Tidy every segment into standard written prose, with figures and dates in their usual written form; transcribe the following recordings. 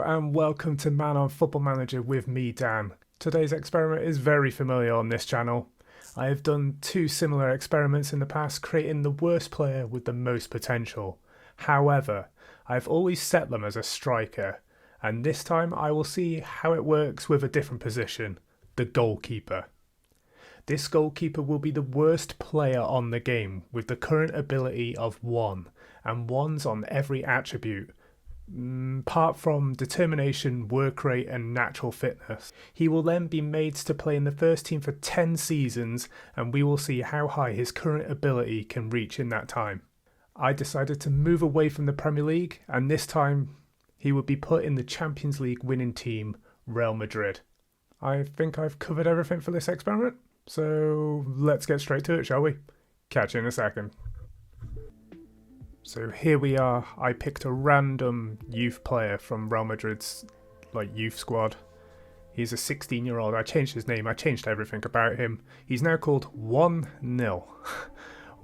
and welcome to Man on Football Manager with me, Dan. Today's experiment is very familiar on this channel. I have done two similar experiments in the past, creating the worst player with the most potential. However, I've always set them as a striker, and this time I will see how it works with a different position, the goalkeeper. This goalkeeper will be the worst player on the game with the current ability of 1, and 1's on every attribute. Apart from determination, work rate and natural fitness. He will then be made to play in the first team for 10 seasons, and we will see how high his current ability can reach in that time. I decided to move away from the Premier League, and this time he would be put in the Champions League winning team, Real Madrid. I think I've covered everything for this experiment, so let's get straight to it, shall we? Catch you in a second. So here we are. I picked a random youth player from Real Madrid's youth squad. He's a 16-year-old. I changed his name. I changed everything about him. He's now called 1-0.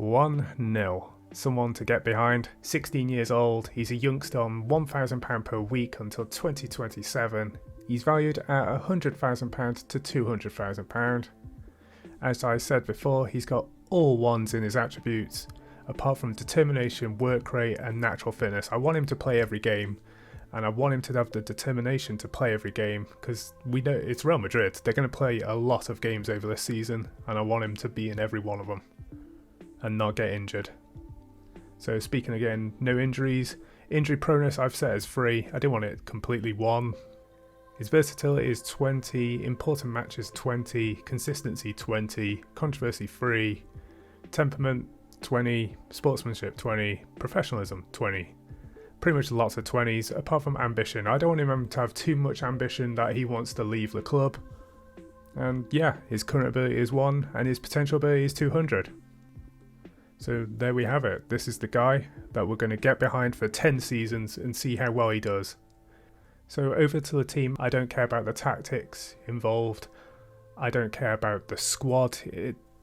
1-0. Someone to get behind. 16 years old. He's a youngster on £1,000 per week until 2027. He's valued at £100,000 to £200,000. As I said before, he's got all 1s in his attributes. Apart from determination, work rate and natural fitness. I want him to play every game, and I want him to have the determination to play every game, because we know it's Real Madrid. They're going to play a lot of games over this season, and I want him to be in every one of them and not get injured. So speaking again, no injuries. Injury proneness I've set as 3. I didn't want it completely 1. His versatility is 20, important matches 20, consistency 20, controversy 3, temperament 20, sportsmanship 20, professionalism 20. Pretty much lots of 20s, apart from ambition. I don't want him to have too much ambition that he wants to leave the club. And yeah, his current ability is 1 and his potential ability is 200. So there we have it. This is the guy that we're going to get behind for 10 seasons and see how well he does. So over to the team. I don't care about the tactics involved. I don't care about the squad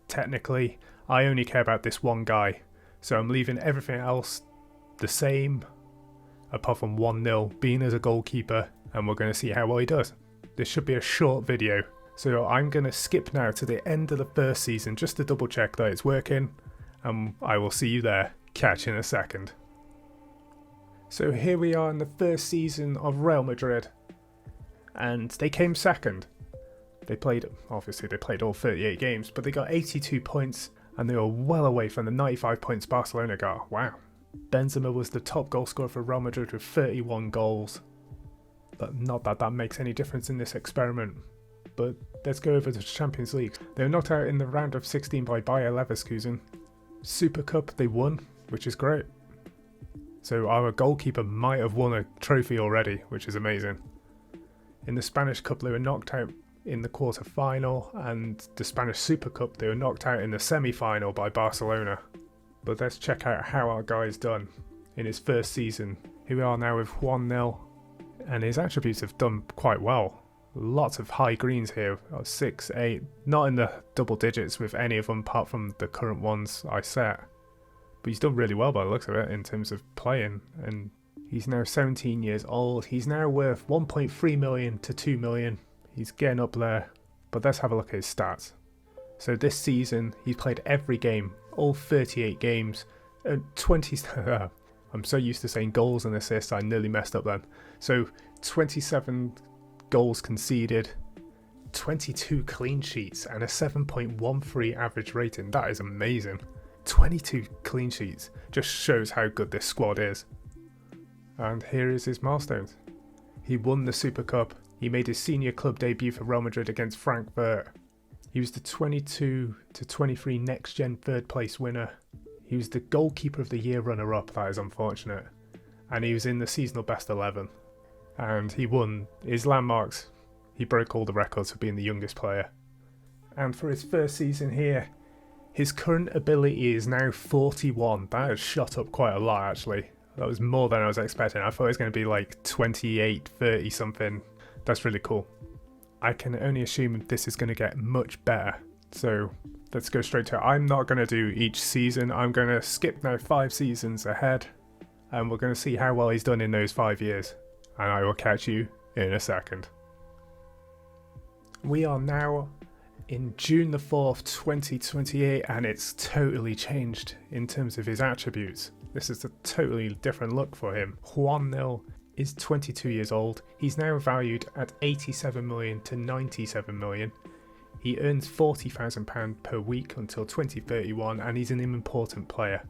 technically. I only care about this one guy, so I'm leaving everything else the same, apart from 1-0 being as a goalkeeper, and we're going to see how well he does. This should be a short video, so I'm going to skip now to the end of the first season just to double check that it's working, and I will see you there. Catch you in a second. So here we are in the first season of Real Madrid, and they came second. They played all 38 games, but they got 82 points. And they were well away from the 95 points Barcelona got. Wow. Benzema was the top goal scorer for Real Madrid with 31 goals. But not that that makes any difference in this experiment. But let's go over to the Champions League. They were knocked out in the round of 16 by Bayer Leverkusen. Super Cup they won, which is great. So our goalkeeper might have won a trophy already, which is amazing. In the Spanish Cup they were knocked out in the quarter-final, and the Spanish Super Cup they were knocked out in the semi-final by Barcelona. But let's check out how our guy's done in his first season. Here we are now with 1-0, and his attributes have done quite well. Lots of high greens here, 6, 8, not in the double digits with any of them apart from the current ones I set. But he's done really well by the looks of it in terms of playing, and he's now 17 years old. He's now worth 1.3 million to 2 million. He's getting up there, but let's have a look at his stats. So this season, he's played every game, all 38 games, 20... I'm so used to saying goals and assists, I nearly messed up then. So 27 goals conceded, 22 clean sheets, and a 7.13 average rating. That is amazing. 22 clean sheets just shows how good this squad is. And here is his milestones. He won the Super Cup. He made his senior club debut for Real Madrid against Frankfurt. He was the 22 to 23 Next Gen third place winner. He was the goalkeeper of the year runner-up, that is unfortunate. And he was in the seasonal best 11. And he won his landmarks. He broke all the records for being the youngest player. And for his first season here, his current ability is now 41. That has shot up quite a lot actually. That was more than I was expecting. I thought it was going to be like 28, 30 something. That's really cool. I can only assume this is going to get much better. So let's go straight to it. I'm not going to do each season. I'm going to skip now 5 seasons ahead. And we're going to see how well he's done in those 5 years. and I will catch you in a second. We are now in June the 4th, 2028, and it's totally changed in terms of his attributes. This is a totally different look for him. Juan Nil is 22 years old. He's now valued at 87 million to 97 million. He earns £40,000 per week until 2031, and he's an important player.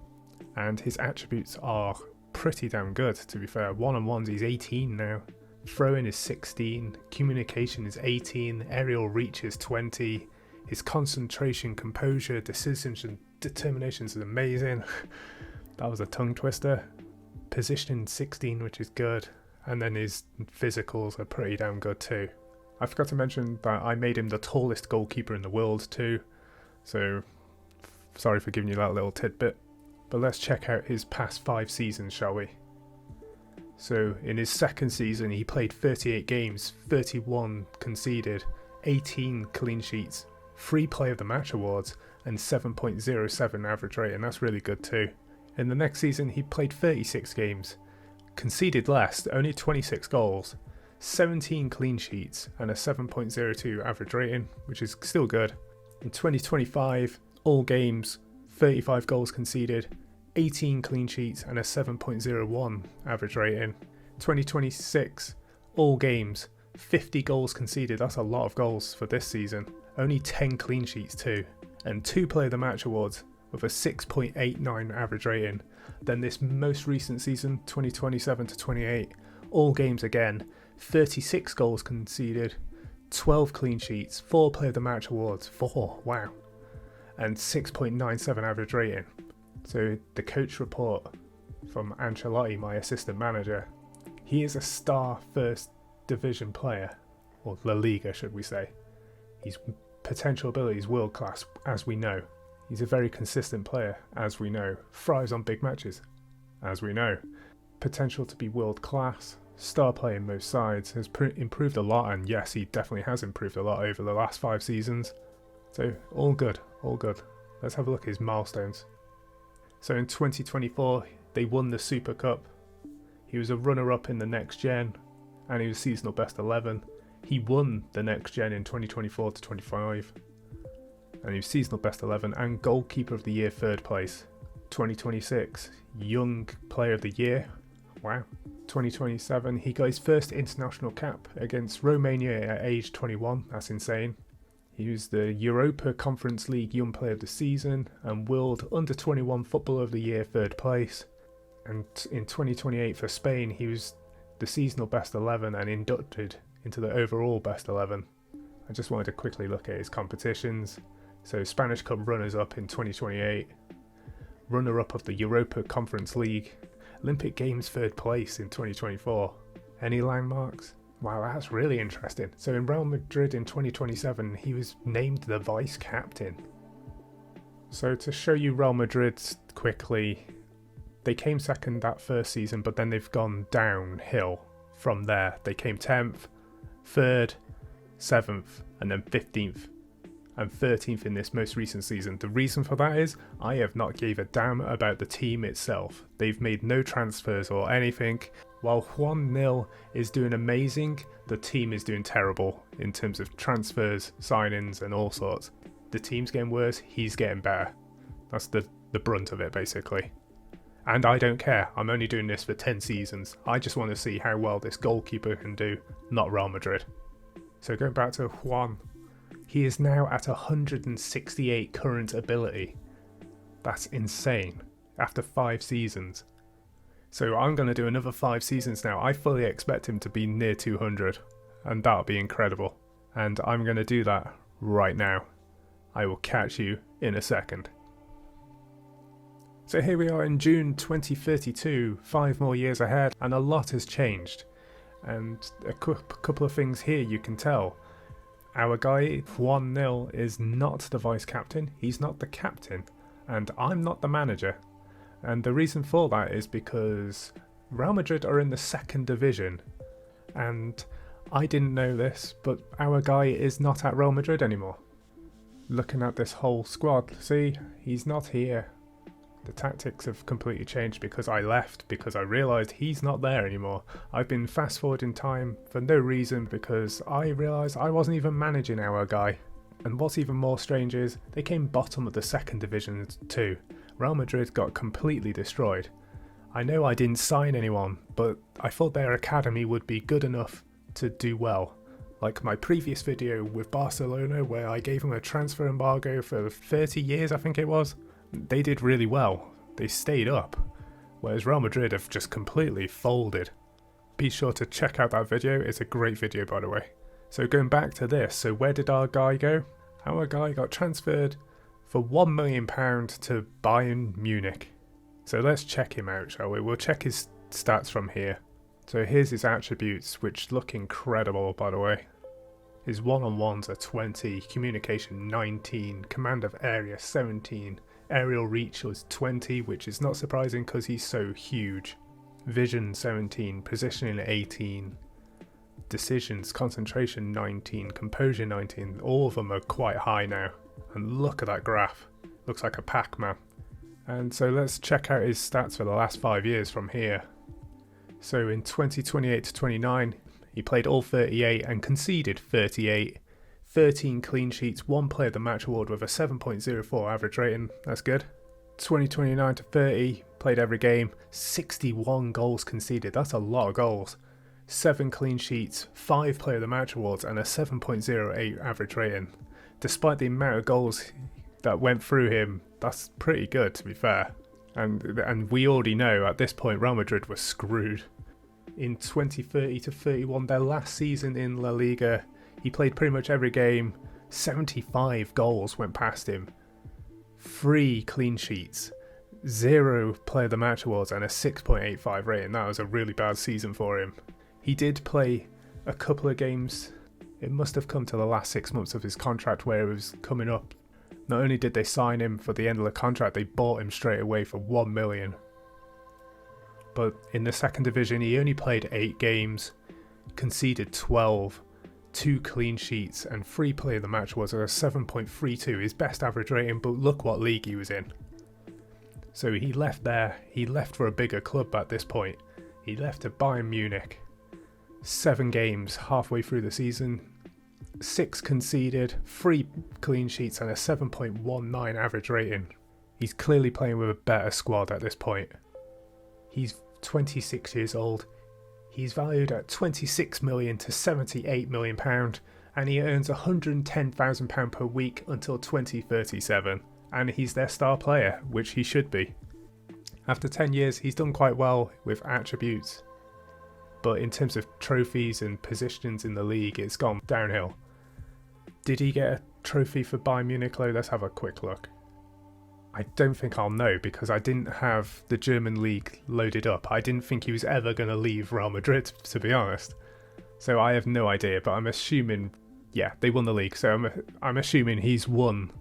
And his attributes are pretty damn good, to be fair. One-on-ones, he's 18 now. Throw-in is 16. Communication is 18. Aerial reach is 20. His concentration, composure, decisions and determination is amazing. That was a tongue twister. Positioning 16, which is good. And then his physicals are pretty damn good too. I forgot to mention that I made him the tallest goalkeeper in the world too. So, sorry for giving you that little tidbit. But let's check out his past 5 seasons, shall we? So, in his second season, he played 38 games, 31 conceded, 18 clean sheets, 3 Player of the Match awards, and 7.07 average rating. That's really good too. In the next season, he played 36 games, conceded less, only 26 goals, 17 clean sheets, and a 7.02 average rating, which is still good. In 2025, all games, 35 goals conceded, 18 clean sheets, and a 7.01 average rating. 2026, all games, 50 goals conceded. That's a lot of goals for this season. Only 10 clean sheets too, and 2 Player of the Match awards with a 6.89 average rating. Then this most recent season, 2027 to 28, all games again, 36 goals conceded, 12 clean sheets, 4 Player of the Match awards, 4, wow, and 6.97 average rating. So the coach report from Ancelotti, my assistant manager, he is a star first division player, or La Liga should we say. His potential ability is world class, as we know. He's a very consistent player, as we know. Thrives on big matches, as we know. Potential to be world class, star player in most sides, has improved a lot, and yes, he definitely has improved a lot over the last 5 seasons. So all good, all good. Let's have a look at his milestones. So in 2024, they won the Super Cup. He was a runner-up in the Next Gen, and he was seasonal best 11. He won the Next Gen in 2024 to 25, and he was seasonal best 11 and goalkeeper of the year 3rd place. 2026, young player of the year. Wow. 2027, he got his first international cap against Romania at age 21. That's insane. He was the Europa Conference League Young Player of the Season and World Under-21 Footballer of the Year 3rd place. And in 2028 for Spain, he was the seasonal best 11 and inducted into the overall best 11. I just wanted to quickly look at his competitions. So Spanish Cup runners-up in 2028, runner-up of the Europa Conference League, Olympic Games 3rd place in 2024. Any landmarks? Wow, that's really interesting. So in Real Madrid in 2027, he was named the vice captain. So to show you Real Madrid quickly, they came second that first season, but then they've gone downhill from there. They came 10th, 3rd, 7th, and then 15th. And 13th in this most recent season. The reason for that is I have not gave a damn about the team itself. They've made no transfers or anything. While Juan Nil is doing amazing, the team is doing terrible in terms of transfers, signings and all sorts. The team's getting worse, he's getting better. That's the brunt of it basically. And I don't care, I'm only doing this for 10 seasons. I just want to see how well this goalkeeper can do, not Real Madrid. So going back to Juan, he is now at 168 current ability. That's insane, after 5 seasons. So I'm going to do another 5 seasons now. I fully expect him to be near 200, and that'll be incredible. And I'm going to do that right now. I will catch you in a second. So here we are in June 2032, 5 more years ahead, and a lot has changed. And a couple of things here you can tell. Our guy, Juan Nil, is not the vice captain, he's not the captain, and I'm not the manager. And the reason for that is because Real Madrid are in the 2nd division, and I didn't know this, but our guy is not at Real Madrid anymore. Looking at this whole squad, see, he's not here. The tactics have completely changed because I left, because I realised he's not there anymore. I've been fast forwarding time for no reason because I realised I wasn't even managing our guy. And what's even more strange is they came bottom of the second division too. Real Madrid got completely destroyed. I know I didn't sign anyone, but I thought their academy would be good enough to do well. Like my previous video with Barcelona where I gave them a transfer embargo for 30 years I think it was. They did really well. They stayed up. Whereas Real Madrid have just completely folded. Be sure to check out that video. It's a great video by the way. So going back to this, so where did our guy go? Our guy got transferred for £1 million to Bayern Munich. So let's check him out, shall we? We'll check his stats from here. So here's his attributes, which look incredible by the way. His one-on-ones are 20, communication 19, command of area 17, aerial reach was 20, which is not surprising because he's so huge. Vision 17, positioning 18, decisions, concentration 19, composure 19, all of them are quite high now. And look at that graph, looks like a Pac-Man. And so let's check out his stats for the last 5 years from here. So in 2028 to 29, he played all 38 and conceded 38, 13 clean sheets, 1 player of the match award with a 7.04 average rating, that's good. 2029 to 30, played every game, 61 goals conceded, that's a lot of goals. 7 clean sheets, 5 player of the match awards and a 7.08 average rating. Despite the amount of goals that went through him, that's pretty good to be fair. And we already know at this point Real Madrid was screwed. In 2030 to 31, their last season in La Liga, he played pretty much every game, 75 goals went past him, 3 clean sheets, 0 player of the match awards and a 6.85 rating. That was a really bad season for him. He did play a couple of games, it must have come to the last 6 months of his contract where it was coming up. Not only did they sign him for the end of the contract, they bought him straight away for £1 million. But in the second division he only played 8 games, conceded 12, 2 clean sheets and 3 player of the match was a 7.32, his best average rating, but look what league he was in. So he left there, he left for a bigger club at this point. He left to Bayern Munich. 7 games halfway through the season, 6 conceded, 3 clean sheets and a 7.19 average rating. He's clearly playing with a better squad at this point. He's 26 years old. He's valued at £26 million to £78 million and he earns £110,000 per week until 2037. And he's their star player, which he should be. After 10 years, he's done quite well with attributes. But in terms of trophies and positions in the league, it's gone downhill. Did he get a trophy for Bayern Munich though? Let's have a quick look. I don't think I'll know because I didn't have the German league loaded up. I didn't think he was ever going to leave Real Madrid, to be honest. So I have no idea, but I'm assuming, yeah, they won the league. So I'm assuming he's won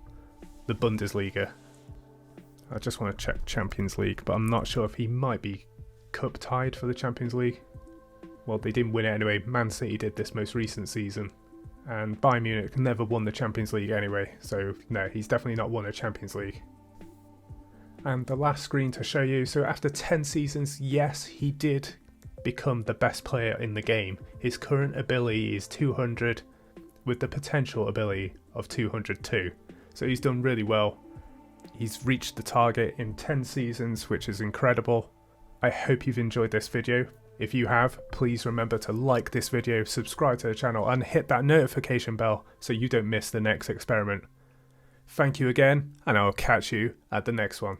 the Bundesliga. I just want to check Champions League, but I'm not sure if he might be cup tied for the Champions League. Well, they didn't win it anyway. Man City did this most recent season. And Bayern Munich never won the Champions League anyway. So no, he's definitely not won a Champions League. And the last screen to show you, so after 10 seasons, yes, he did become the best player in the game. His current ability is 200 with the potential ability of 202. So he's done really well. He's reached the target in 10 seasons, which is incredible. I hope you've enjoyed this video. If you have, please remember to like this video, subscribe to the channel and hit that notification bell so you don't miss the next experiment. Thank you again, and I'll catch you at the next one.